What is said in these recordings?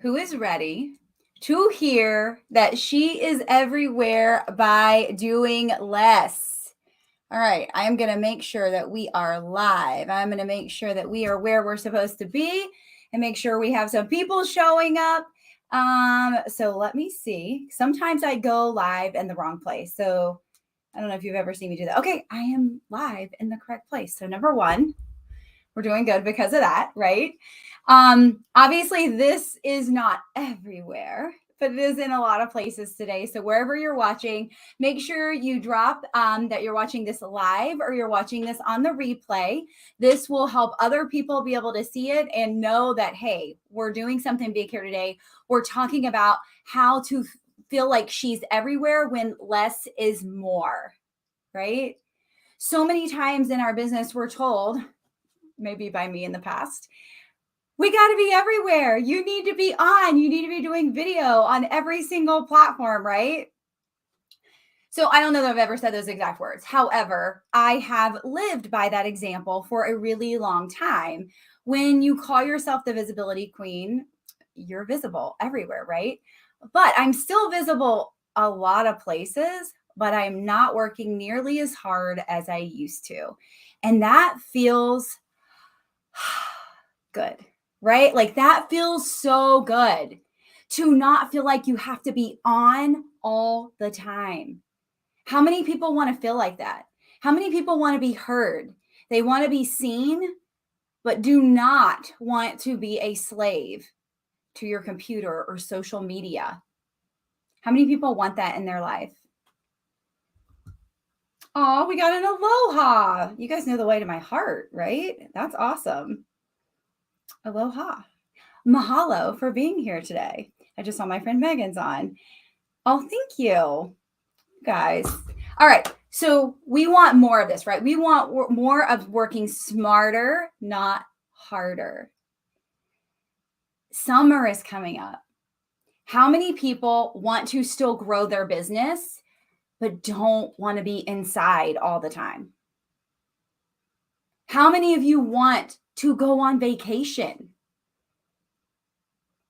who is ready to hear that she is everywhere by doing less. All right, I am going to make sure that we are live. I'm going to make sure that we are where we're supposed to be and make sure we have some people showing up. So let me see. Sometimes I go live in the wrong place. So I don't know if you've ever seen me do that. Okay, I am live in the correct place. So number one, we're doing good because of that, right? Obviously, this is not everywhere, but it is in a lot of places today. So wherever you're watching, make sure you drop that you're watching this live or you're watching this on the replay. This will help other people be able to see it and know that, hey, we're doing something big here today. We're talking about how to feel like she's everywhere when less is more, right? So many times in our business, we're told, maybe by me in the past, we got to be everywhere. You need to be on. You need to be doing video on every single platform, right? So I don't know that I've ever said those exact words. However, I have lived by that example for a really long time. When you call yourself the visibility queen, you're visible everywhere, right? But I'm still visible a lot of places, but I'm not working nearly as hard as I used to. And that feels good, right? Like that feels so good to not feel like you have to be on all the time. How many people want to feel like that? How many people want to be heard? They want to be seen, but do not want to be a slave to your computer or social media. How many people want that in their life? Oh, we got an aloha. You guys know the way to my heart, right? That's awesome. Aloha. Mahalo for being here today. I just saw my friend Megan's on. Oh, thank you, guys. All right. So we want more of this, right? We want more of working smarter, not harder. Summer is coming up. How many people want to still grow their business, but don't want to be inside all the time? How many of you want to go on vacation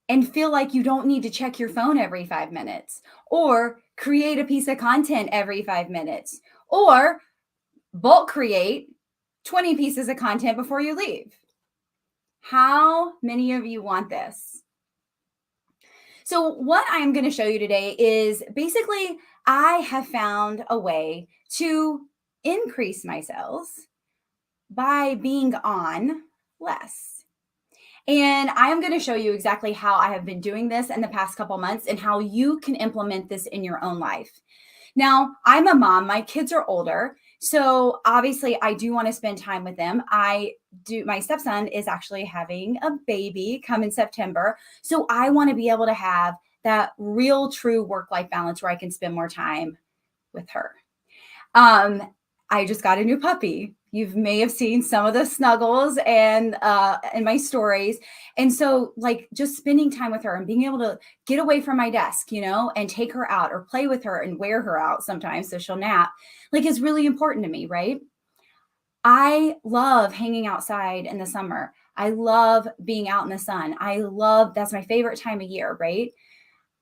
and feel like you don't need to check your phone every 5 minutes or create a piece of content every 5 minutes or bulk create 20 pieces of content before you leave? How many of you want this? So what I'm going to show you today is basically I have found a way to increase my sales by being on less. And I am going to show you exactly how I have been doing this in the past couple months and how you can implement this in your own life. Now, I'm a mom. My kids are older. So obviously I do want to spend time with them. My stepson is actually having a baby come in September. So I want to be able to have that real true work-life balance where I can spend more time with her. I just got a new puppy. You may have seen some of the snuggles and in my stories. And so like just spending time with her and being able to get away from my desk, and take her out or play with her and wear her out sometimes so she'll nap, like is really important to me, right? I love hanging outside in the summer. I love being out in the sun. That's my favorite time of year, right?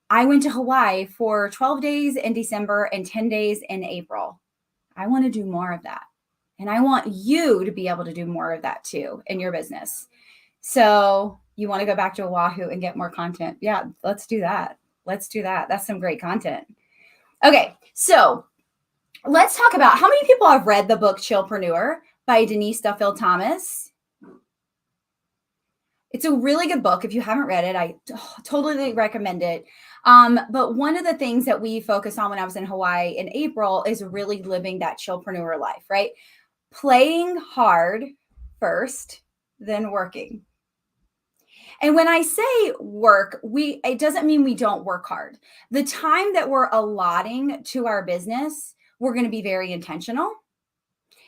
I went to Hawaii for 12 days in December and 10 days in April. I want to do more of that. And I want you to be able to do more of that too in your business. So you want to go back to Oahu and get more content? Yeah, let's do that. That's some great content. Okay, so let's talk about how many people have read the book Chillpreneur by Denise Duffield Thomas. It's a really good book. If you haven't read it, I totally recommend it. But one of the things that we focused on when I was in Hawaii in April is really living that chillpreneur life, right? Playing hard first, then working. And when I say work, it doesn't mean we don't work hard. The time that we're allotting to our business, we're going to be very intentional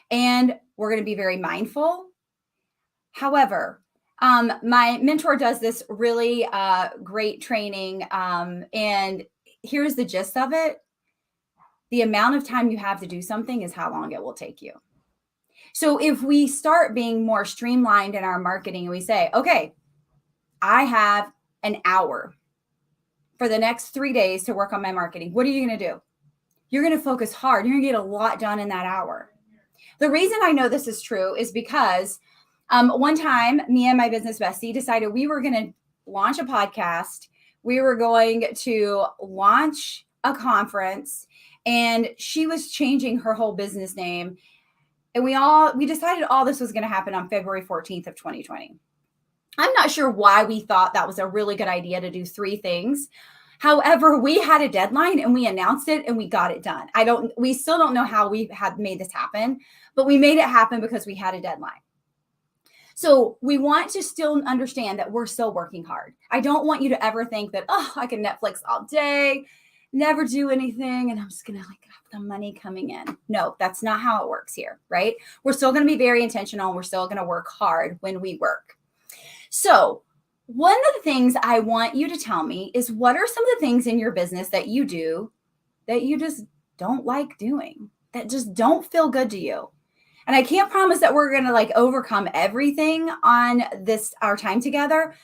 and we're going to be very mindful. However, my mentor does this really great training. And here's the gist of it. The amount of time you have to do something is how long it will take you. So if we start being more streamlined in our marketing and we say, okay, I have an hour for the next 3 days to work on my marketing, what are you going to do? You're going to focus hard. You're going to get a lot done in that hour. The reason I know this is true is because one time me and my business bestie decided we were going to launch a podcast. We were going to launch a conference, and she was changing her whole business name. And we decided all this was going to happen on February 14th of 2020. I'm not sure why we thought that was a really good idea to do 3 things. However, we had a deadline and we announced it and we got it done. We still don't know how we had made this happen, but we made it happen because we had a deadline. So we want to still understand that we're still working hard. I don't want you to ever think that, oh, I can Netflix all day, never do anything, and I'm just going to have the money coming in. No, that's not how it works here, right? We're still going to be very intentional. And we're still going to work hard when we work. So one of the things I want you to tell me is, what are some of the things in your business that you do that you just don't like doing, that just don't feel good to you? And I can't promise that we're going to overcome everything on our time together.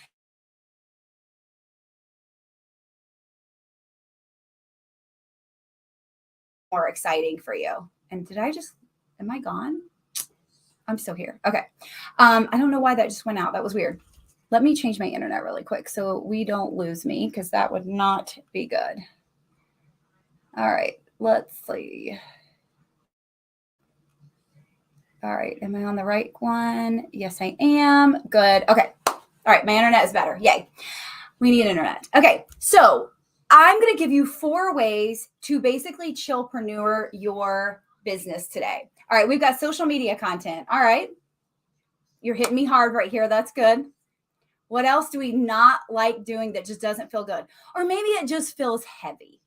More exciting for you. And am I gone? I'm still here. Okay. I don't know why that just went out. That was weird. Let me change my internet really quick so we don't lose me, because that would not be good. All right, let's see. All right, am I on the right one? Yes, I am. Good. Okay. All right, my internet is better. Yay. We need internet. Okay, so I'm going to give you 4 ways to basically chillpreneur your business today. All right, we've got social media content. All right. You're hitting me hard right here. That's good. What else do we not like doing that just doesn't feel good? Or maybe it just feels heavy.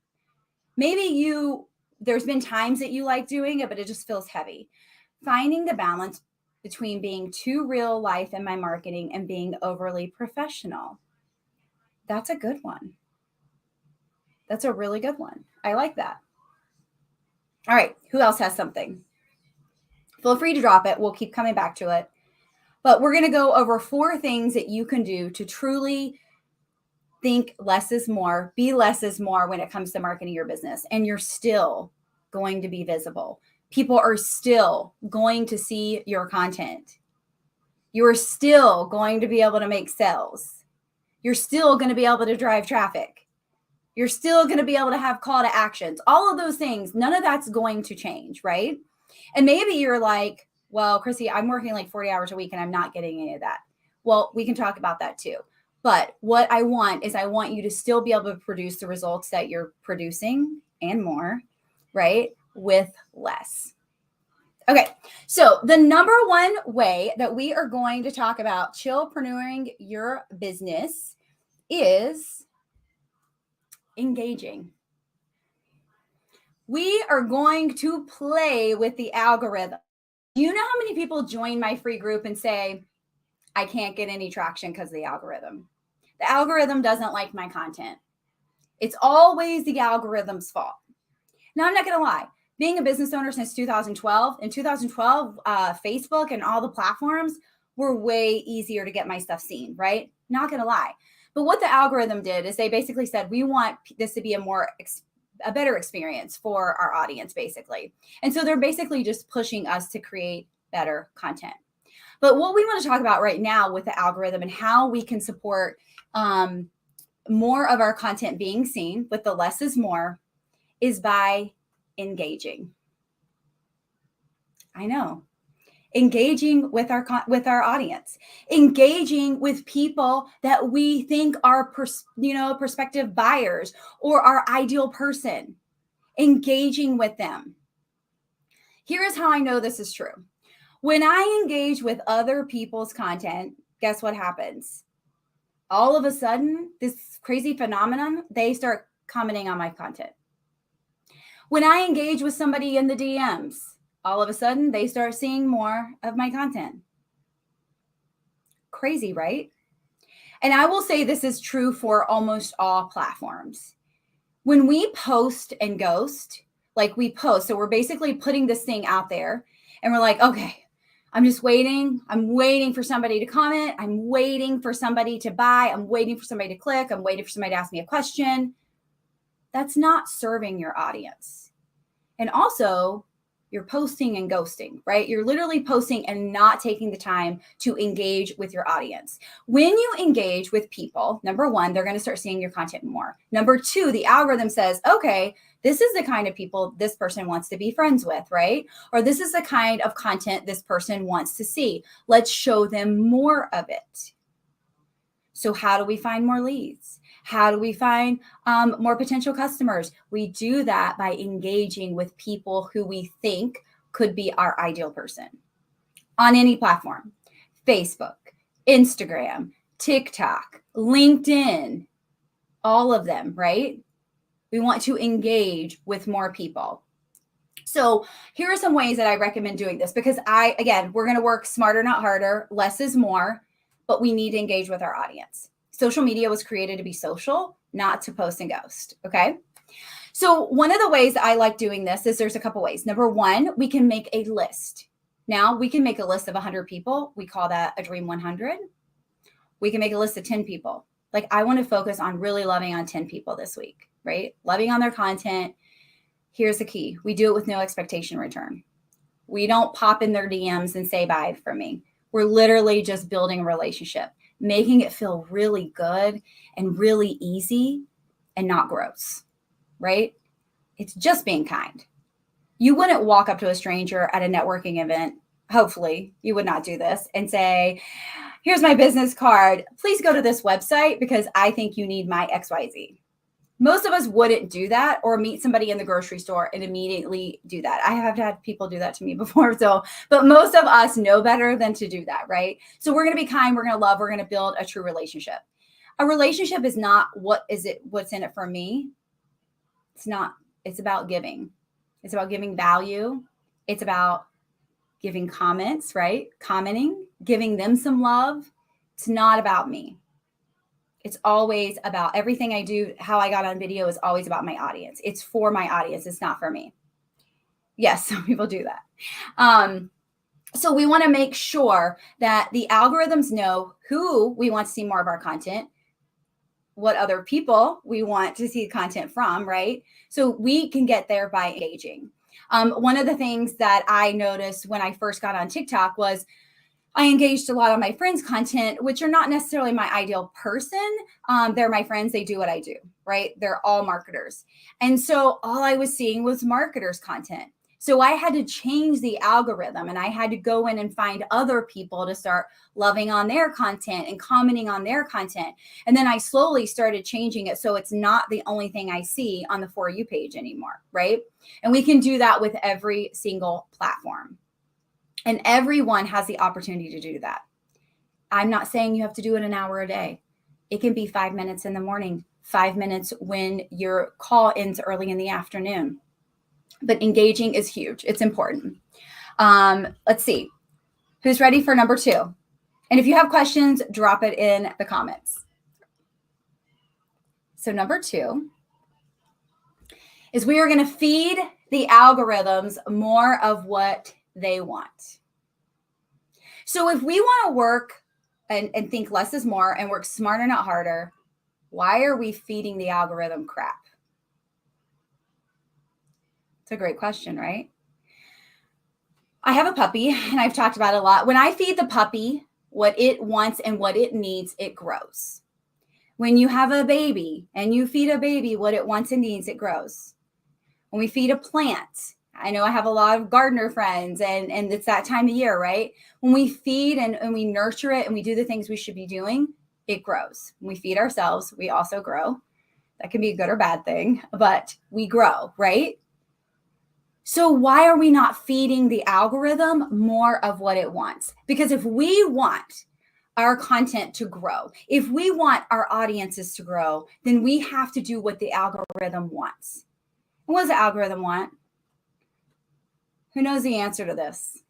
Maybe there's been times that you like doing it, but it just feels heavy. Finding the balance between being too real life in my marketing and being overly professional. That's a good one. That's a really good one. I like that. All right. Who else has something? Feel free to drop it. We'll keep coming back to it. But we're going to go over 4 things that you can do to truly think less is more, be less is more when it comes to marketing your business. And you're still going to be visible. People are still going to see your content. You are still going to be able to make sales. You're still going to be able to drive traffic. You're still going to be able to have call to actions. All of those things, none of that's going to change, right? And maybe you're like, well, Chrissy, I'm working 40 hours a week and I'm not getting any of that. Well, we can talk about that too. But what I want you to still be able to produce the results that you're producing and more, right? With less. Okay. So the number 1 way that we are going to talk about chillpreneuring your business is engaging. We are going to play with the algorithm. You know how many people join my free group and say, I can't get any traction because of the algorithm. The algorithm doesn't like my content. It's always the algorithm's fault. Now, I'm not going to lie. Being a business owner since 2012, in 2012, Facebook and all the platforms were way easier to get my stuff seen, right? Not going to lie. But what the algorithm did is they basically said, we want this to be a better experience for our audience, basically. And so they're basically just pushing us to create better content. But what we want to talk about right now with the algorithm and how we can support more of our content being seen with the less is more is by engaging. I know. Engaging with our audience, engaging with people that we think are prospective buyers or our ideal person, engaging with them. Here is how I know this is true. When I engage with other people's content, guess what happens? All of a sudden, this crazy phenomenon, they start commenting on my content. When I engage with somebody in the DMs, all of a sudden, they start seeing more of my content. Crazy, right? And I will say this is true for almost all platforms. When we post and ghost, we post, so we're basically putting this thing out there and we're like, okay, I'm just waiting. I'm waiting for somebody to comment. I'm waiting for somebody to buy. I'm waiting for somebody to click. I'm waiting for somebody to ask me a question. That's not serving your audience. And also, you're posting and ghosting, right? You're literally posting and not taking the time to engage with your audience. When you engage with people, number one, they're going to start seeing your content more. Number two, the algorithm says, okay, this is the kind of people this person wants to be friends with, right? Or this is the kind of content this person wants to see. Let's show them more of it. So how do we find more leads? How do we find more potential customers? We do that by engaging with people who we think could be our ideal person on any platform: Facebook, Instagram, TikTok, LinkedIn, all of them, right? We want to engage with more people. So here are some ways that I recommend doing this, because we're going to work smarter, not harder. Less is more, but we need to engage with our audience. Social media was created to be social, not to post and ghost. Okay. So one of the ways I like doing this is there's a couple ways. Number one, we can make a list. Now we can make a list of 100 people. We call that a Dream 100. We can make a list of 10 people. Like, I want to focus on really loving on 10 people this week, right? Loving on their content. Here's the key. We do it with no expectation return. We don't pop in their DMs and say bye for me. We're literally just building a relationship, making it feel really good and really easy and not gross, right? It's just being kind. You wouldn't walk up to a stranger at a networking event. Hopefully you would not do this and say, here's my business card. Please go to this website because I think you need my XYZ. Most of us wouldn't do that, or meet somebody in the grocery store and immediately do that. I have had people do that to me before. But most of us know better than to do that, right? So we're going to be kind. We're going to love. We're going to build a true relationship. A relationship is not what's in it for me. It's not. It's about giving. It's about giving value. It's about giving comments, right? Commenting, giving them some love. It's not about me. It's always about everything I do. How I got on video is always about my audience. It's for my audience. It's not for me. Yes, some people do that. So we want to make sure that the algorithms know who we want to see more of our content, what other people we want to see content from, right? So we can get there by engaging. One of the things that I noticed when I first got on TikTok was I engaged a lot on my friends' content, which are not necessarily my ideal person. They're my friends. They do what I do, right? They're all marketers. And so all I was seeing was marketers' content. So I had to change the algorithm, and I had to go in and find other people to start loving on their content and commenting on their content. And then I slowly started changing it so it's not the only thing I see on the For You page anymore, right? And we can do that with every single platform. And everyone has the opportunity to do that. I'm not saying you have to do it an hour a day. It can be 5 minutes in the morning, 5 minutes when your call ends early in the afternoon. But engaging is huge. It's important. Let's see. Who's ready for number 2? And if you have questions, drop it in the comments. So number 2 is we are going to feed the algorithms more of what they want. So if we want to work and think less is more and work smarter, not harder, why are we feeding the algorithm crap? It's a great question, right? I have a puppy, and I've talked about it a lot. When I feed the puppy what it wants and what it needs, it grows. When you have a baby and you feed a baby what it wants and needs, it grows. When we feed a plant, I know I have a lot of gardener friends, and it's that time of year, right? When we feed and we nurture it and we do the things we should be doing, it grows. When we feed ourselves, we also grow. That can be a good or bad thing, but we grow, right? So why are we not feeding the algorithm more of what it wants? Because if we want our content to grow, if we want our audiences to grow, then we have to do what the algorithm wants. And what does the algorithm want? Who knows the answer to this?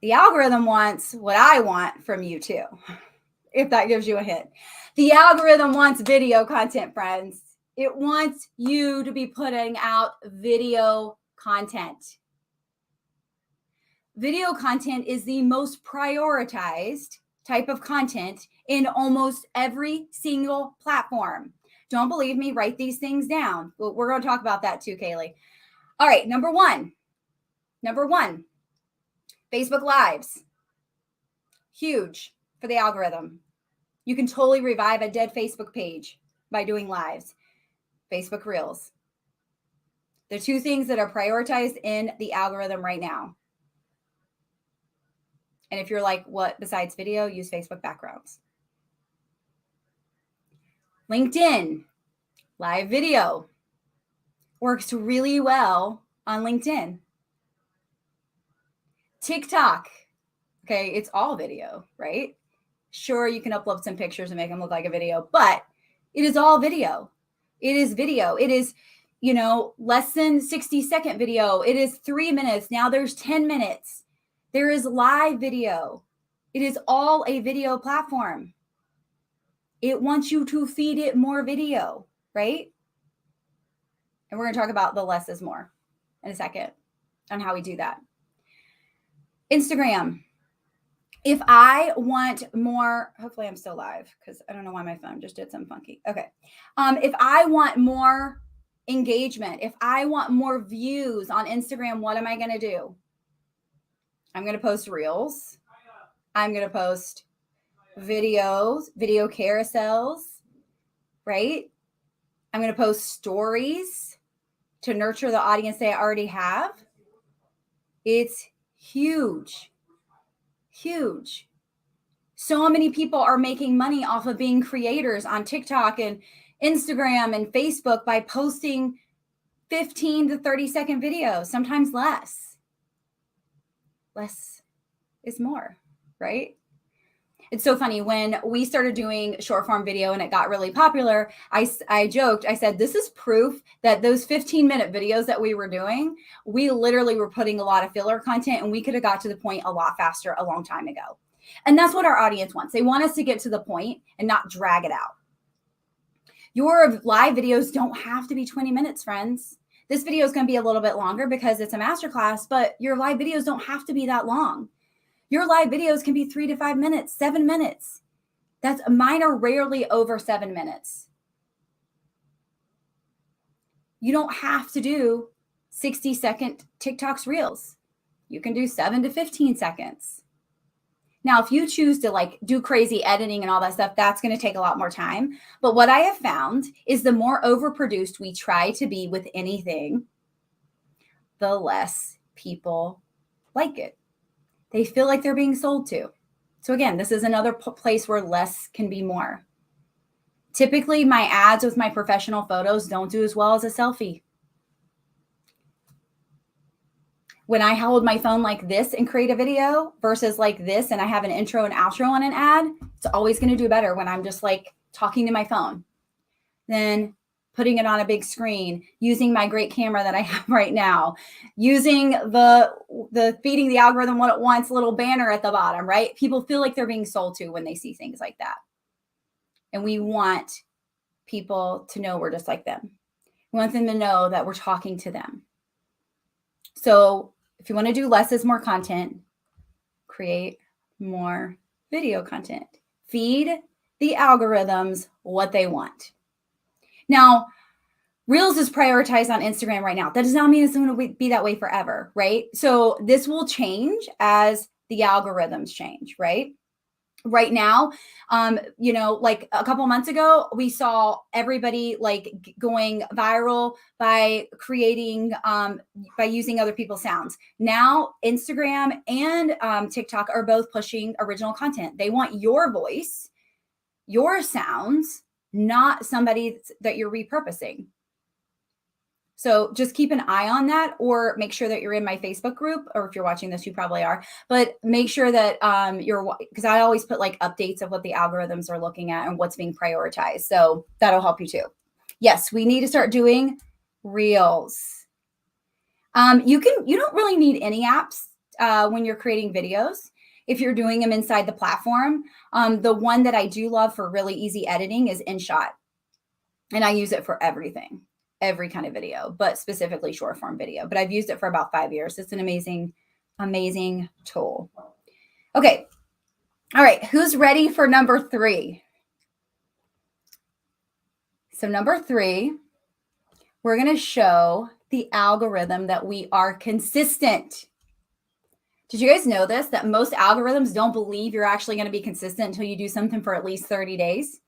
The algorithm wants what I want from you too, if that gives you a hint. The algorithm wants video content, friends. It wants you to be putting out video content. video content is the most prioritized type of content in almost every single platform. Don't believe me? Write these things down. We're going to talk about that too, Kaylee. All right, number one, Facebook Lives. Huge for the algorithm. You can totally revive a dead Facebook page by doing lives. Facebook Reels. The two things that are prioritized in the algorithm right now. And if you're like, what besides video, use Facebook backgrounds. LinkedIn, live video works really well on LinkedIn. TikTok, okay, it's all video, right? Sure, you can upload some pictures and make them look like a video, but it is all video. It is video. It is, less than 60-second video. It is 3 minutes. Now there's 10 minutes. There is live video. It is all a video platform. It wants you to feed it more video, right? And we're going to talk about the less is more in a second on how we do that. Instagram. If I want more, hopefully I'm still live because I don't know why my phone just did something funky. Okay. If I want more engagement, if I want more views on Instagram, what am I going to do? I'm going to post reels. I'm going to post videos, video carousels, right? I'm going to post stories to nurture the audience they already have. It's huge. Huge. So many people are making money off of being creators on TikTok and Instagram and Facebook by posting 15 to 30-second videos, sometimes less. Less is more, right? It's so funny. When we started doing short form video and it got really popular, I joked, I said, this is proof that those 15-minute videos that we were doing, we literally were putting a lot of filler content and we could have got to the point a lot faster a long time ago. And that's what our audience wants. They want us to get to the point and not drag it out. Your live videos don't have to be 20 minutes, friends. This video is going to be a little bit longer because it's a masterclass, but your live videos don't have to be that long. Your live videos can be 3 to 5 minutes, 7 minutes. Mine are rarely over 7 minutes. You don't have to do 60-second TikToks reels. You can do 7 to 15 seconds. Now, if you choose to do crazy editing and all that stuff, that's going to take a lot more time. But what I have found is the more overproduced we try to be with anything, the less people like it. They feel like they're being sold to. So again, this is another place where less can be more. Typically, my ads with my professional photos don't do as well as a selfie. When I hold my phone like this and create a video versus like this and I have an intro and outro on an ad, it's always going to do better when I'm just talking to my phone. Then putting it on a big screen, using my great camera that I have right now, using the feeding the algorithm what it wants little banner at the bottom, right? People feel like they're being sold to when they see things like that. And we want people to know we're just like them. We want them to know that we're talking to them. So if you want to do less is more content, create more video content. Feed the algorithms what they want. Now, Reels is prioritized on Instagram right now. That does not mean it's going to be that way forever, right? So this will change as the algorithms change, right? Right now, like a couple months ago, we saw everybody going viral by creating, by using other people's sounds. Now, Instagram and TikTok are both pushing original content. They want your voice, your sounds, not somebody that you're repurposing. So just keep an eye on that, or make sure that you're in my Facebook group, or if you're watching this, you probably are, but make sure that because I always put updates of what the algorithms are looking at and what's being prioritized. So that'll help you too. Yes, we need to start doing reels. You don't really need any apps when you're creating videos. If you're doing them inside the platform, the one that I do love for really easy editing is InShot. And I use it for everything, every kind of video, but specifically short form video. But I've used it for about 5 years. It's an amazing Amazing tool. Okay. All right. Who's ready for number 3? So number 3, we're going to show the algorithm that we are consistent. Did you guys know this? That most algorithms don't believe you're actually going to be consistent until you do something for at least 30 days.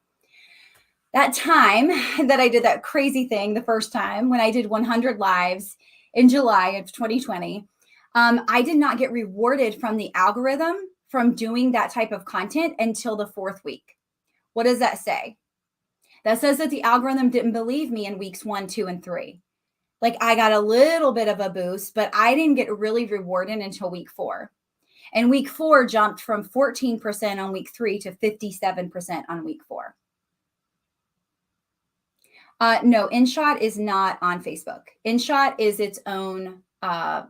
That time that I did that crazy thing the first time when I did 100 lives in July of 2020, I did not get rewarded from the algorithm from doing that type of content until the 4th week. What does that say? That says that the algorithm didn't believe me in weeks 1, 2, and 3. Like I got a little bit of a boost, but I didn't get really rewarded until week 4. And week 4 jumped from 14% on week 3 to 57% on week 4. No, InShot is not on Facebook. InShot is its own app.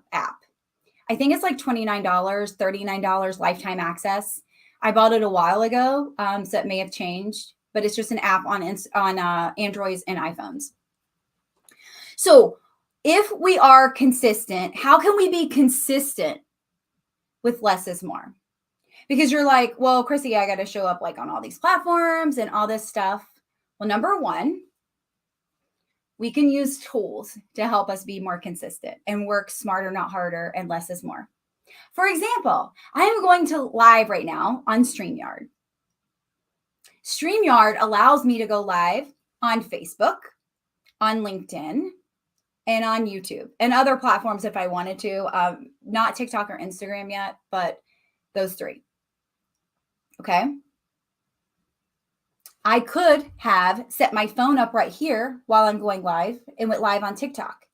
I think it's like $29, $39 lifetime access. I bought it a while ago, so it may have changed, but it's just an app on Androids and iPhones. So if we are consistent, how can we be consistent with less is more? Because you're like, well, Chrissy, I got to show up like on all these platforms and all this stuff. Well, number 1, we can use tools to help us be more consistent and work smarter, not harder, and less is more. For example, I am going to live right now on StreamYard. StreamYard allows me to go live on Facebook, on LinkedIn, and on YouTube and other platforms if I wanted to. Not TikTok or Instagram yet, but those 3. Okay. I could have set my phone up right here while I'm going live and went live on TikTok.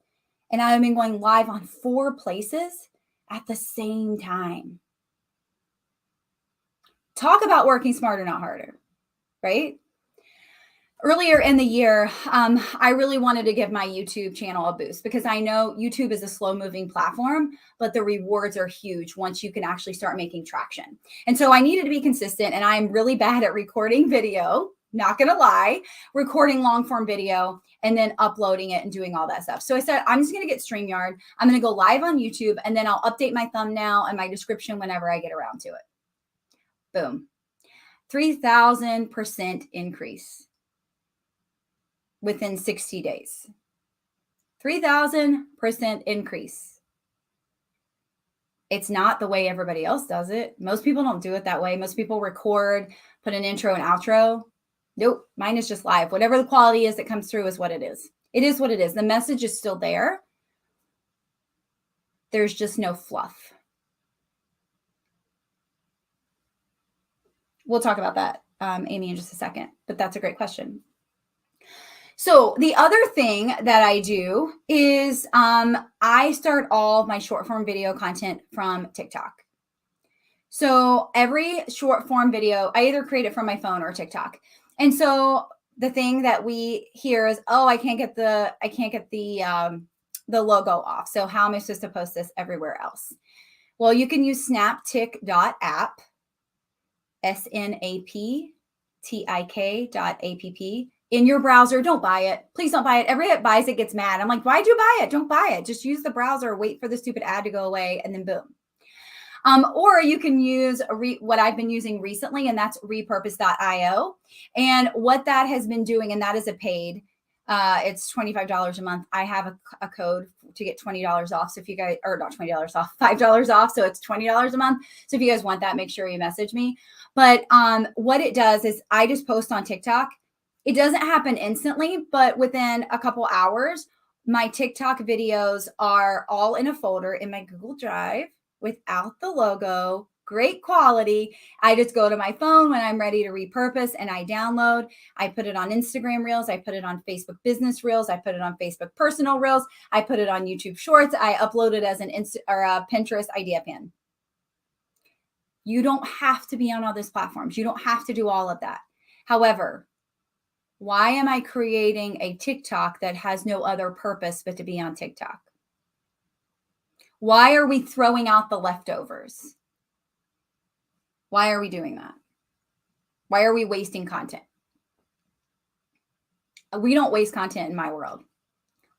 And I've been going live on 4 places at the same time. Talk about working smarter, not harder, right? Earlier in the year, I really wanted to give my YouTube channel a boost because I know YouTube is a slow-moving platform, but the rewards are huge once you can actually start making traction. And so I needed to be consistent, and I'm really bad at recording video, not going to lie, recording long-form video, and then uploading it and doing all that stuff. So I said, I'm just going to get StreamYard. I'm going to go live on YouTube, and then I'll update my thumbnail and my description whenever I get around to it. Boom. 3,000% increase within 60 days. 3,000% increase. It's not the way everybody else does it. Most people don't do it that way. Most people record, put an intro and outro. Nope, mine is just live. Whatever the quality is that comes through is what it is. It is what it is. The message is still there. There's just no fluff. We'll talk about that, Amy, in just a second, but that's a great question. So the other thing that I do is I start all of my short form video content from TikTok. So every short form video, I either create it from my phone or TikTok. And so the thing that we hear is, oh, I can't get the logo off. So how am I supposed to post this everywhere else? Well, you can use snaptik.app, snaptik.app. In your browser. Don't buy it. Please don't buy it. Everybody that buys it gets mad. I'm like, why'd you buy it? Don't buy it. Just use the browser, wait for the stupid ad to go away, and then boom. Or you can use what I've been using recently, and that's repurpose.io. And what that has been doing, and that is a paid, it's $25 a month. I have a code to get $20 off. So if you guys, or not $20 off, $5 off. So it's $20 a month. So if you guys want that, make sure you message me. But what it does is I just post on TikTok. It doesn't happen instantly, but within a couple hours, my TikTok videos are all in a folder in my Google Drive without the logo, great quality. I just go to my phone when I'm ready to repurpose and I download. I put it on Instagram Reels. I put it on Facebook Business Reels. I put it on Facebook Personal Reels. I put it on YouTube Shorts. I upload it as a Pinterest idea pin. You don't have to be on all these platforms. You don't have to do all of that. However, why am I creating a TikTok that has no other purpose but to be on TikTok? Why are we throwing out the leftovers? Why are we doing that? Why are we wasting content? We don't waste content in my world.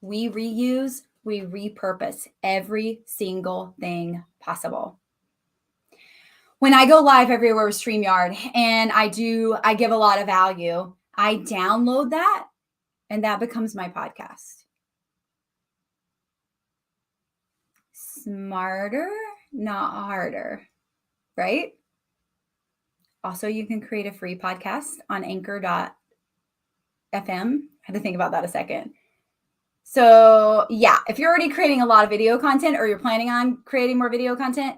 We reuse, We repurpose every single thing possible. When I go live everywhere with StreamYard and I give a lot of value, I download that and that becomes my podcast. Smarter, not harder, right? Also, you can create a free podcast on anchor.fm. I had to think about that a second. So yeah, if you're already creating a lot of video content or you're planning on creating more video content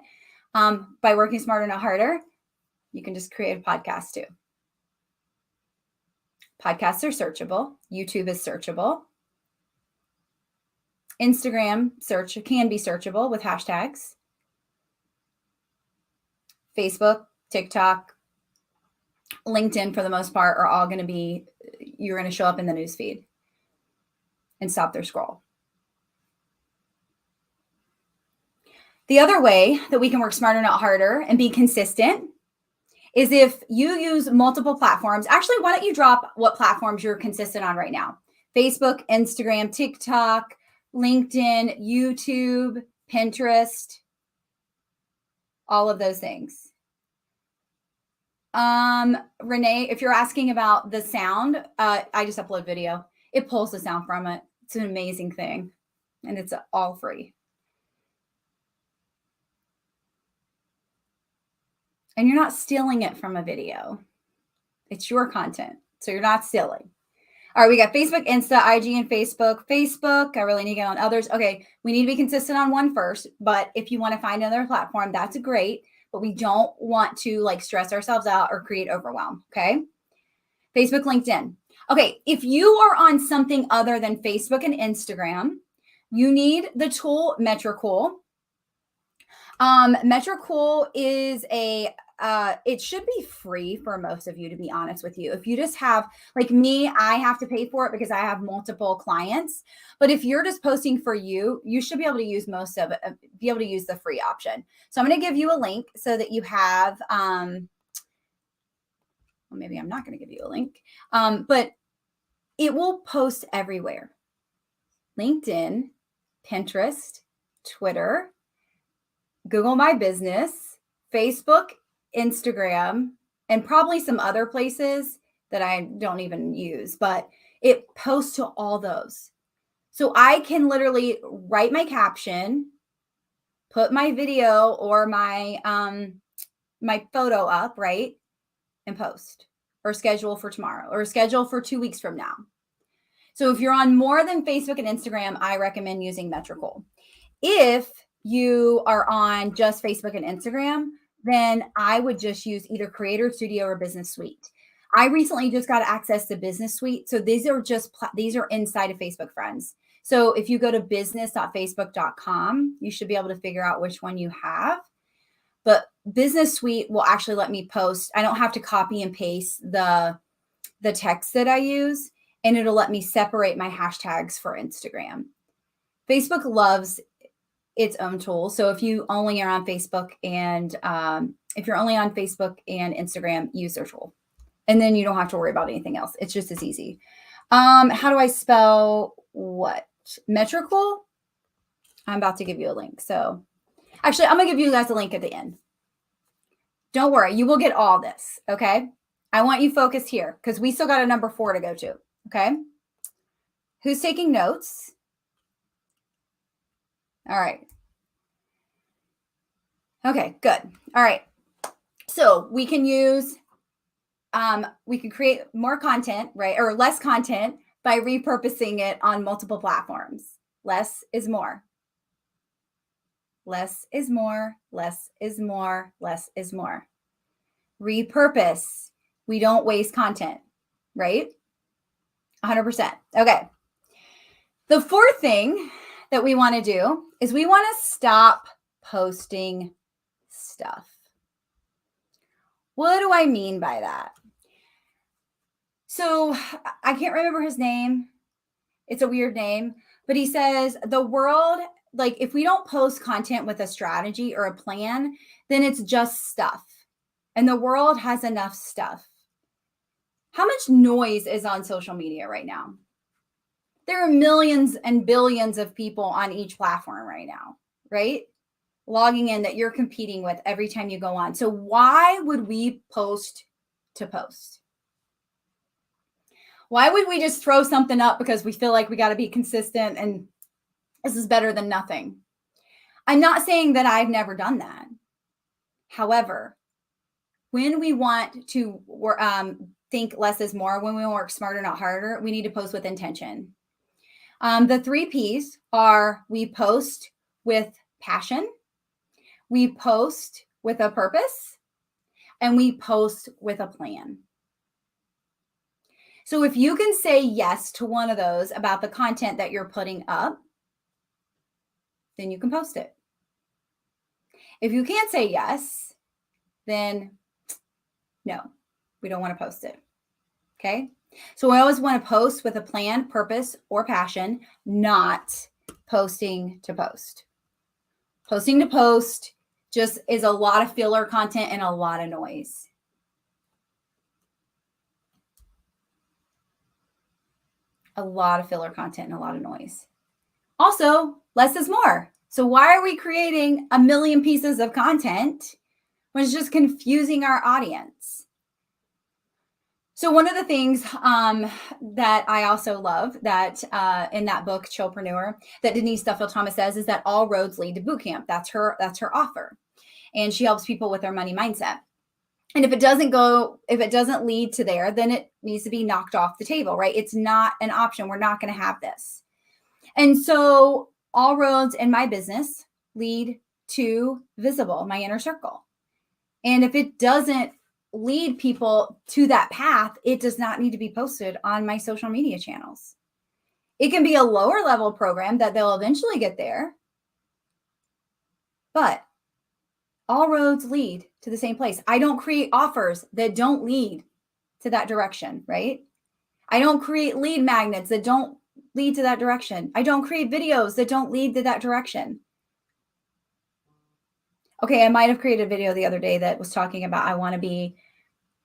by working smarter, not harder, you can just create a podcast too. Podcasts are searchable. YouTube is searchable. Instagram search can be searchable with hashtags. Facebook, TikTok, LinkedIn, for the most part, are all going to be, you're going to show up in the newsfeed and stop their scroll. The other way that we can work smarter, not harder, and be consistent is if you use multiple platforms. Actually, why don't you drop what platforms you're consistent on right now? Facebook, Instagram, TikTok, LinkedIn, YouTube, Pinterest, all of those things. Renee, if you're asking about the sound, I just upload video. It pulls the sound from it. It's an amazing thing, and it's all free. And you're not stealing it from a video. It's your content, so you're not stealing. All right, we got Facebook, Insta, IG, and Facebook. Facebook, I really need to get on others. Okay, we need to be consistent on one first, but if you want to find another platform, that's great, but we don't want to like stress ourselves out or create overwhelm, okay? Facebook, LinkedIn. Okay, if you are on something other than Facebook and Instagram, you need the tool Metricool. Metricool is it should be free for most of you, to be honest with you. If you just have, like me, I have to pay for it because I have multiple clients. But if you're just posting for you, you should be able to use most of it, be able to use the free option. So I'm going to give you a link so that you have, well, maybe I'm not going to give you a link, but it will post everywhere. LinkedIn, Pinterest, Twitter, Google My Business, Facebook, Instagram, and probably some other places that I don't even use, but it posts to all those. So I can literally write my caption, put my video or my my photo up, right? And post, or schedule for tomorrow, or schedule for 2 weeks from now. So if you're on more than Facebook and Instagram, I recommend using Metricool. If you are on just Facebook and Instagram, then I would just use either Creator Studio or Business Suite. I recently just got access to Business Suite. So these are inside of Facebook Friends. So if you go to business.facebook.com, you should be able to figure out which one you have. But Business Suite will actually let me post. I don't have to copy and paste the text that I use, and it'll let me separate my hashtags for Instagram. Facebook loves its own tool. So if you only are on Facebook and if you're only on Facebook and Instagram, use their tool. And then you don't have to worry about anything else. It's just as easy. How do I spell what? Metricool? I'm about to give you a link. So actually, I'm going to give you guys a link at the end. Don't worry. You will get all this. Okay. I want you focused here because we still got a number 4 to go to. Okay. Who's taking notes? All right. Okay, good. All right. So we can use, we can create more content, right? Or less content by repurposing it on multiple platforms. Less is more. Less is more, less is more, less is more. Repurpose. We don't waste content, right? 100%. Okay. The fourth thing that we want to do is we want to stop posting stuff. What do I mean by that? So I can't remember his name. It's a weird name, but he says the world, like if we don't post content with a strategy or a plan, then it's just stuff. And the world has enough stuff. How much noise is on social media right now? There are millions and billions of people on each platform right now, right? Logging in that you're competing with every time you go on. So why would we post to post? Why would we just throw something up because we feel like we got to be consistent and this is better than nothing? I'm not saying that I've never done that. However, when we want to think less is more, when we work smarter, not harder, we need to post with intention. The 3 P's are: we post with passion, we post with a purpose, and we post with a plan. So if you can say yes to one of those about the content that you're putting up, then you can post it. If you can't say yes, then no, we don't want to post it. Okay? So I always want to post with a plan, purpose, or passion, not posting to post. Posting to post just is a lot of filler content and a lot of noise. A lot of filler content and a lot of noise. Also, less is more. So why are we creating a million pieces of content when it's just confusing our audience? So one of the things that I also love that in that book, Chillpreneur, that Denise Duffield Thomas says is that all roads lead to boot camp. That's her offer. And she helps people with their money mindset. And if it doesn't lead to there, then it needs to be knocked off the table, right? It's not an option. We're not going to have this. And so all roads in my business lead to visible, my inner circle. And if it doesn't lead people to that path, it does not need to be posted on my social media channels. It can be a lower level program that they'll eventually get there, but all roads lead to the same place. I don't create offers that don't lead to that direction, right? I don't create lead magnets that don't lead to that direction. I don't create videos that don't lead to that direction. Okay, I might have created a video the other day that was talking about I want to be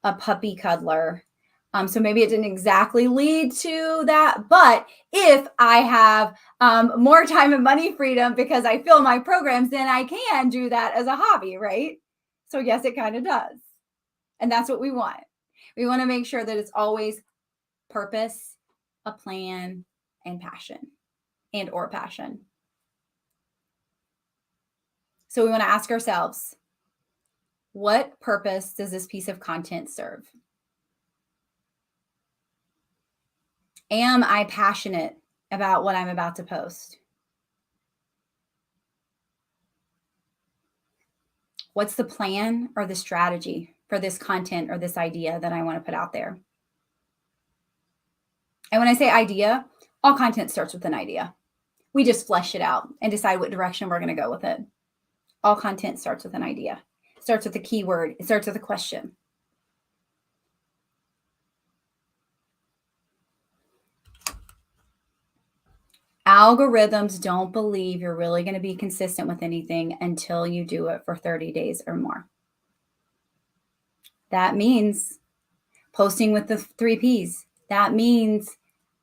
a puppy cuddler. So maybe it didn't exactly lead to that, but if I have more time and money freedom because I fill my programs, then I can do that as a hobby, right? So yes, it kind of does. And that's what we want. We want to make sure that it's always purpose, a plan, and passion or passion. So we want to ask ourselves, what purpose does this piece of content serve? Am I passionate about what I'm about to post? What's the plan or the strategy for this content or this idea that I want to put out there? And when I say idea, all content starts with an idea. We just flesh it out and decide what direction we're going to go with it. All content starts with an idea. It starts with a keyword. It starts with a question. Algorithms don't believe you're really going to be consistent with anything until you do it for 30 days or more. That means posting with the 3 Ps. That means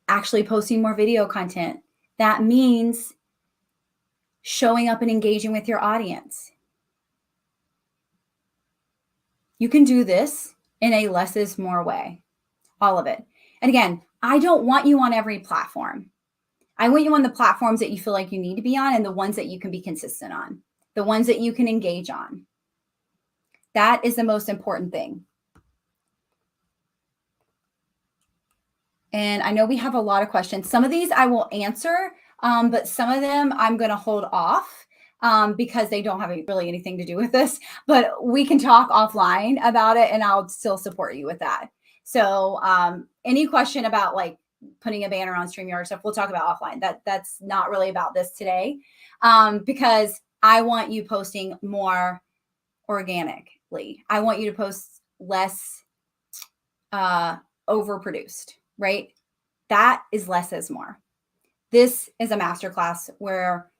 actually posting more video content. That means showing up and engaging with your audience. You can do this in a less is more way, all of it. And again, I don't want you on every platform. I want you on the platforms that you feel like you need to be on and the ones that you can be consistent on, the ones that you can engage on. That is the most important thing. And I know we have a lot of questions. Some of these I will answer, but some of them I'm going to hold off because they don't have really anything to do with this. But we can talk offline about it and I'll still support you with that. So any question about like putting a banner on StreamYard stuff, we'll talk about offline. That's not really about this today because I want you posting more organically. I want you to post less overproduced, right? That is less is more. This is a masterclass where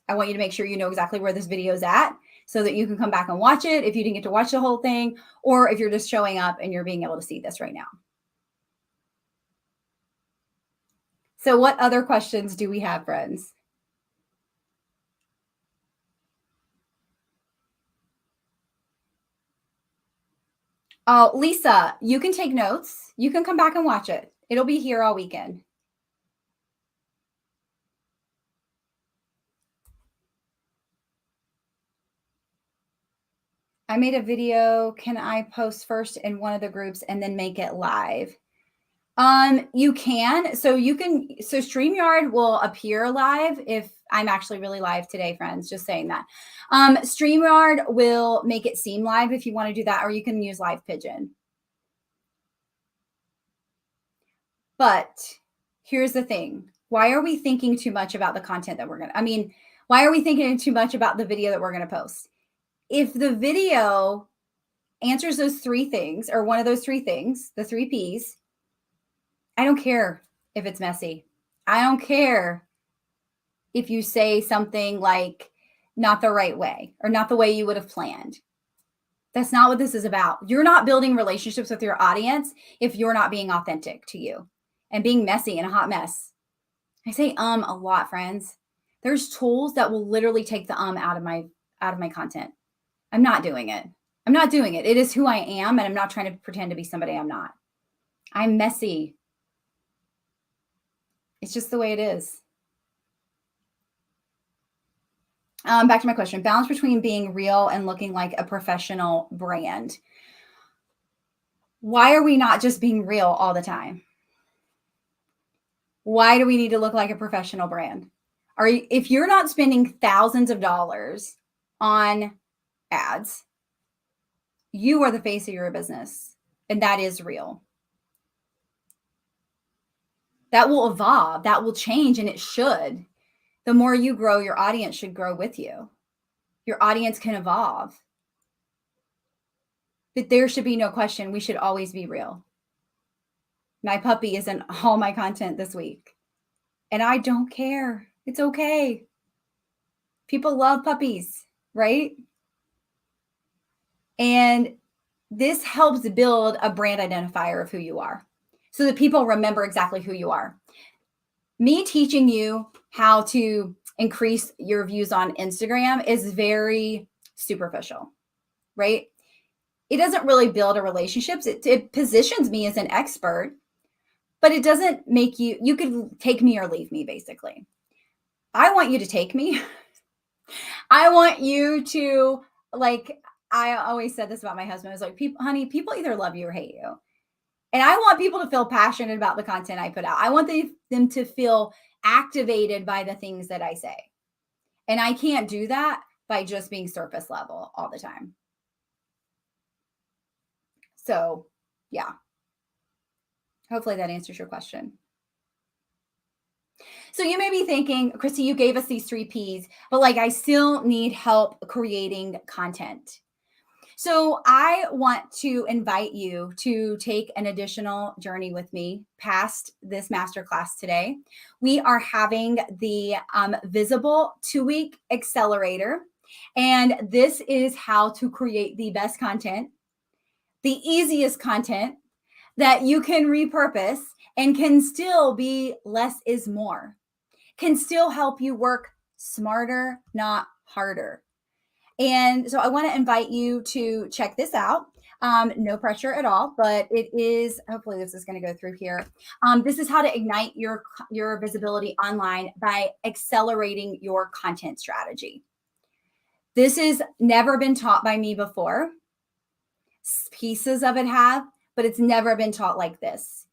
I want you to make sure you know exactly where this video is at so that you can come back and watch it if you didn't get to watch the whole thing, or if you're just showing up and you're being able to see this right now. So what other questions do we have, friends? Oh, Lisa, you can take notes. You can come back and watch it. It'll be here all weekend. I made a video. Can I post first in one of the groups and then make it live? You can. So StreamYard will appear live if I'm actually really live today, friends. Just saying that. StreamYard will make it seem live if you want to do that, or you can use Live Pigeon. But here's the thing. Why are we thinking too much about the content that why are we thinking too much about the video that we're going to post? If the video answers those three things, or one of those three things, the 3 Ps, I don't care if it's messy. I don't care if you say something like not the right way or not the way you would have planned. That's not what this is about. You're not building relationships with your audience if you're not being authentic to you and being messy and a hot mess. I say a lot, friends. There's tools that will literally take the out of my content. I'm not doing it. I'm not doing it. It is who I am, and I'm not trying to pretend to be somebody I'm not. I'm messy. It's just the way it is. Back to my question. Balance between being real and looking like a professional brand. Why are we not just being real all the time? Why do we need to look like a professional brand? If you're not spending thousands of dollars on ads, you are the face of your business, and that is real. That will evolve, that will change, and it should. The more you grow, your audience should grow with you. Your audience can evolve. But there should be no question, we should always be real. My puppy is in all my content this week, and I don't care. It's okay. People love puppies, right? And this helps build a brand identifier of who you are so that people remember exactly who you are. Me teaching you how to increase your views on Instagram is very superficial, right? It doesn't really build a relationship. It positions me as an expert, but it doesn't make you could take me or leave me, basically. I want you to take me. I want you to, like, I always said this about my husband. I was like, honey, people either love you or hate you. And I want people to feel passionate about the content I put out. I want them to feel activated by the things that I say. And I can't do that by just being surface level all the time. So, yeah. Hopefully that answers your question. So you may be thinking, Christy, you gave us these 3 Ps, but I still need help creating content. So I want to invite you to take an additional journey with me past this masterclass today. We are having the Visible 2-week accelerator, and this is how to create the best content, the easiest content that you can repurpose and can still be less is more, can still help you work smarter, not harder. And so I want to invite you to check this out. No pressure at all, but it is, hopefully this is going to go through here. This is how to ignite your visibility online by accelerating your content strategy. This has never been taught by me before. Pieces of it have, but it's never been taught like this,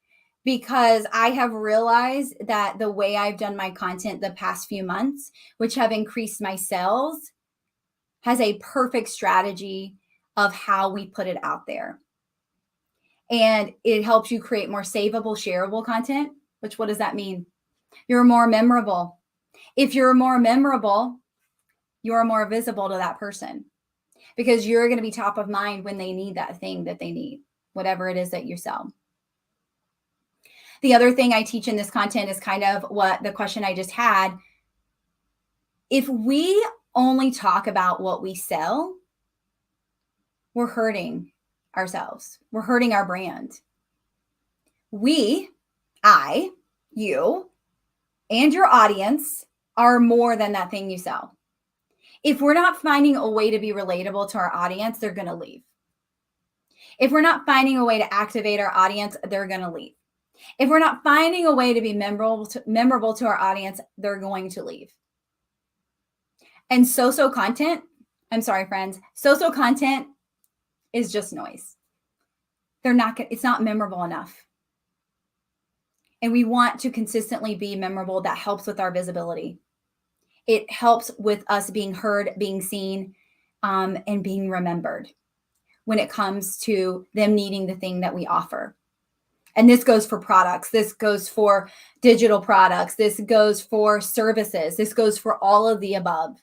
because I have realized that the way I've done my content the past few months, which have increased my sales, has a perfect strategy of how we put it out there. And it helps you create more savable, shareable content, which, what does that mean? You're more memorable. If you're more memorable, you're more visible to that person, because you're going to be top of mind when they need that thing that they need, whatever it is that you sell. The other thing I teach in this content is kind of what the question I just had. If we only talk about what we sell, we're hurting ourselves. We're hurting our brand. You and your audience are more than that thing you sell. If we're not finding a way to be relatable to our audience, they're going to leave. If we're not finding a way to activate our audience, they're going to leave. If we're not finding a way to be memorable to our audience, they're going to leave. And so content, I'm sorry, friends, so content is just noise. It's not memorable enough. And we want to consistently be memorable. That helps with our visibility. It helps with us being heard, being seen, and being remembered when it comes to them needing the thing that we offer. And this goes for products. This goes for digital products. This goes for services. This goes for all of the above.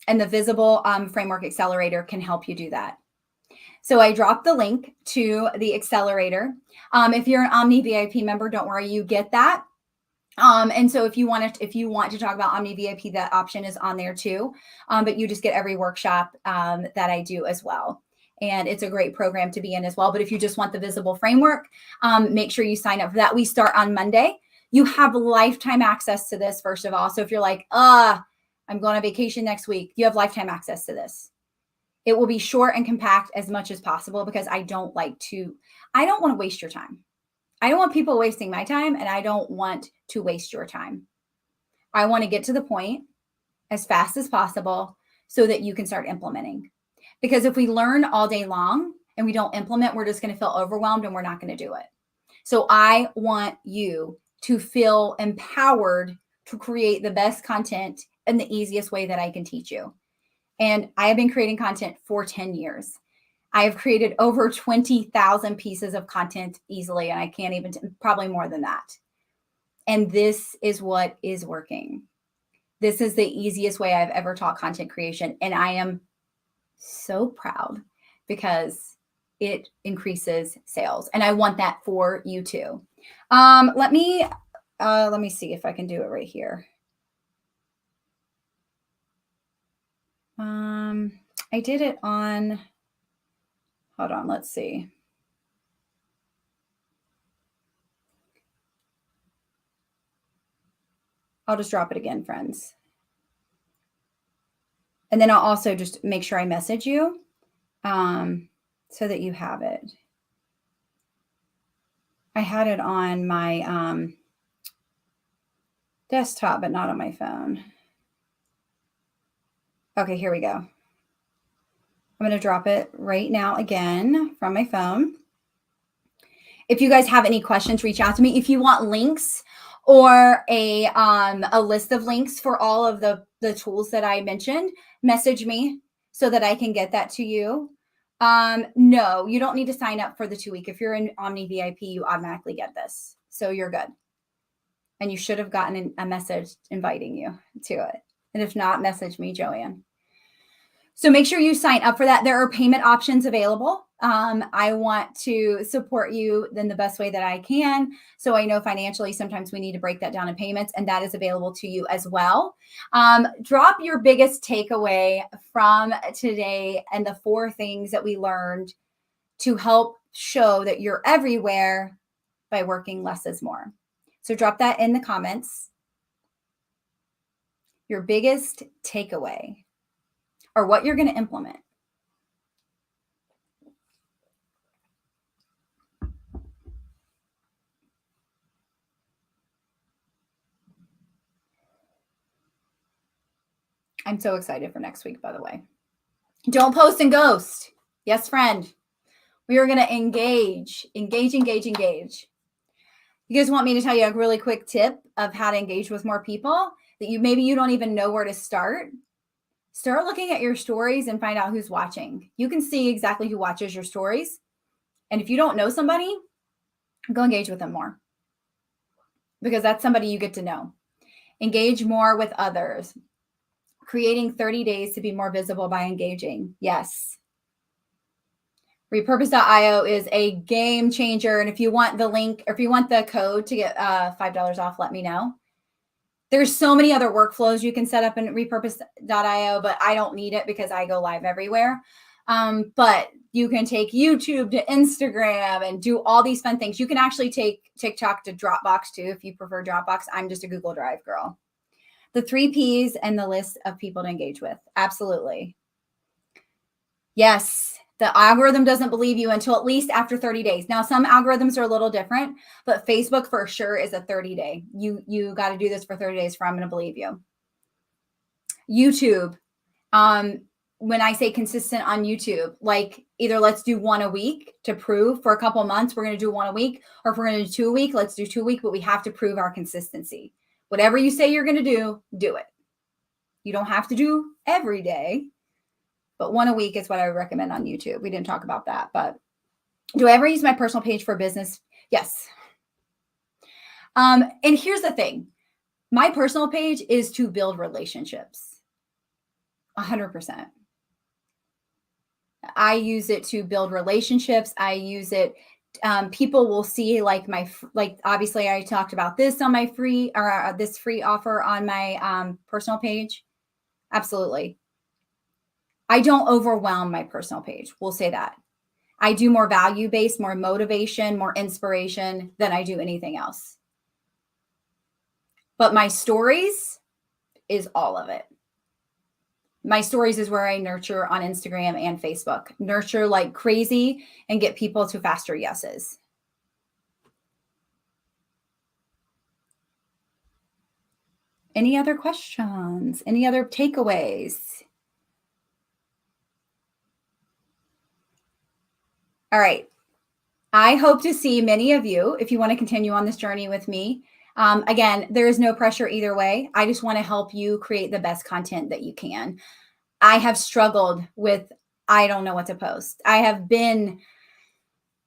And the Visible Framework Accelerator can help you do that. So I dropped the link to the accelerator. If you're an Omni VIP member, don't worry, you get that. And so if you want to talk about Omni VIP, that option is on there too. But you just get every workshop that I do as well. And it's a great program to be in as well. But if you just want the Visible Framework, make sure you sign up for that. We start on Monday. You have lifetime access to this, first of all. So if you're like, I'm going on vacation next week, you have lifetime access to this. It will be short and compact as much as possible because I don't want to waste your time. I don't want people wasting my time, and I don't want to waste your time. I want to get to the point as fast as possible so that you can start implementing. Because if we learn all day long and we don't implement, we're just going to feel overwhelmed and we're not going to do it. So I want you to feel empowered to create the best content in the easiest way that I can teach you. And I have been creating content for 10 years. I have created over 20,000 pieces of content easily, and I can't even, probably more than that. And this is what is working. This is the easiest way I've ever taught content creation. And I am so proud because it increases sales. And I want that for you too. Let me see if I can do it right here. I did it on, hold on, let's see. I'll just drop it again, friends. And then I'll also just make sure I message you so that you have it. I had it on my desktop, but not on my phone. Okay, here we go. I'm going to drop it right now again from my phone. If you guys have any questions, reach out to me. If you want links or a list of links for all of the tools that I mentioned, message me so that I can get that to you. No, you don't need to sign up for the 2-week. If you're in Omni VIP, you automatically get this. So you're good. And you should have gotten a message inviting you to it. And if not, message me, Joanne. So make sure you sign up for that. There are payment options available. I want to support you in the best way that I can. So I know financially, sometimes we need to break that down in payments, and that is available to you as well. Drop your biggest takeaway from today and the 4 things that we learned to help show that you're everywhere by working less is more. So drop that in the comments. Your biggest takeaway or what you're going to implement. I'm so excited for next week, by the way. Don't post and ghost. Yes, friend. We are going to engage. You guys want me to tell you a really quick tip of how to engage with more people that maybe you don't even know where to start? Start looking at your stories and find out who's watching. You can see exactly who watches your stories. And if you don't know somebody, go engage with them more, because that's somebody you get to know. Engage more with others. Creating 30 days to be more visible by engaging. Yes. Repurpose.io is a game changer. And if you want the link, or if you want the code to get $5 off, let me know. There's so many other workflows you can set up in repurpose.io, but I don't need it because I go live everywhere. But You can take YouTube to Instagram and do all these fun things. You can actually take TikTok to Dropbox too, if you prefer Dropbox. I'm just a Google Drive girl. The 3 Ps and the list of people to engage with. Absolutely. Yes, the algorithm doesn't believe you until at least after 30 days. Now, some algorithms are a little different, but Facebook for sure is a 30-day. You got to do this for 30 days for I'm going to believe you. YouTube. When I say consistent on YouTube, like either let's do one a week to prove for a couple of months, we're going to do one a week, or if we're going to do 2 a week, let's do 2 a week, but we have to prove our consistency. Whatever you say you're going to do it. You don't have to do every day, but one a week is what I would recommend on YouTube. We didn't talk about that, but do I ever use my personal page for business? Yes. And here's the thing. My personal page is to build relationships. 100%. I use it to build relationships. I use it. People will see like obviously I talked about this on my free or this free offer on my personal page. Absolutely. I don't overwhelm my personal page. We'll say that. I do more value-based, more motivation, more inspiration than I do anything else. But my stories is all of it. My stories is where I nurture on Instagram and Facebook. Nurture like crazy and get people to faster yeses. Any other questions? Any other takeaways? All right. I hope to see many of you if you want to continue on this journey with me. Again, there is no pressure either way. I just want to help you create the best content that you can. I have struggled with, I don't know what to post. I have been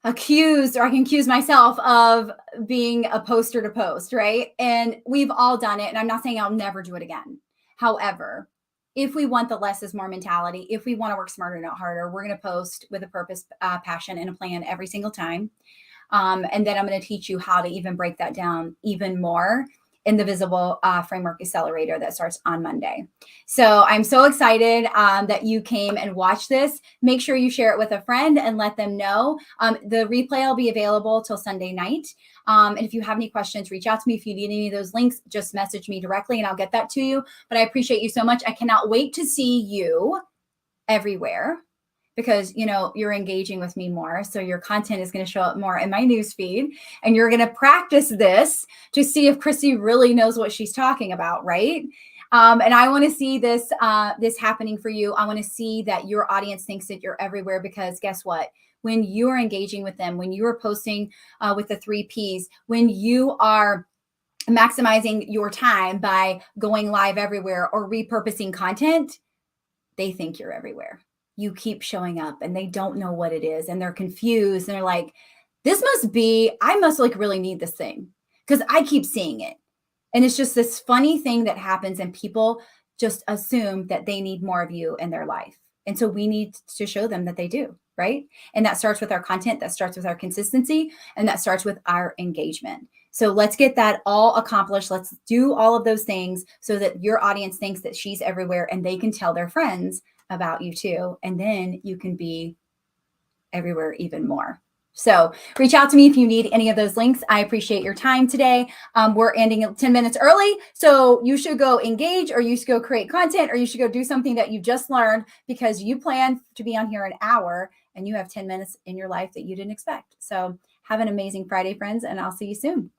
accused, or I can accuse myself of being a poster to post, right? And we've all done it. And I'm not saying I'll never do it again. However, if we want the less is more mentality, if we want to work smarter, not harder, we're going to post with a purpose, passion, and a plan every single time. And then I'm going to teach you how to even break that down even more in the Visible Framework Accelerator that starts on Monday. So I'm so excited that you came and watched this. Make sure you share it with a friend and let them know. The replay will be available till Sunday night. And if you have any questions, reach out to me. If you need any of those links, just message me directly and I'll get that to you. But I appreciate you so much. I cannot wait to see you everywhere, because you're engaging with me more. So your content is going to show up more in my newsfeed, and you're going to practice this to see if Chrissy really knows what she's talking about, right? And I want to see this happening for you. I want to see that your audience thinks that you're everywhere, because guess what? When you're engaging with them, when you are posting with the 3 Ps, when you are maximizing your time by going live everywhere or repurposing content, they think you're everywhere. You keep showing up and they don't know what it is, and they're confused, and they're like, I must like really need this thing because I keep seeing it. And it's just this funny thing that happens, and people just assume that they need more of you in their life. And so we need to show them that they do, right? And that starts with our content, that starts with our consistency, and that starts with our engagement. So let's get that all accomplished. Let's do all of those things so that your audience thinks that she's everywhere, and they can tell their friends about you too. And then you can be everywhere even more. So reach out to me if you need any of those links. I appreciate your time today. We're ending 10 minutes early. So you should go engage, or you should go create content, or you should go do something that you just learned, because you plan to be on here an hour and you have 10 minutes in your life that you didn't expect. So have an amazing Friday, friends, and I'll see you soon.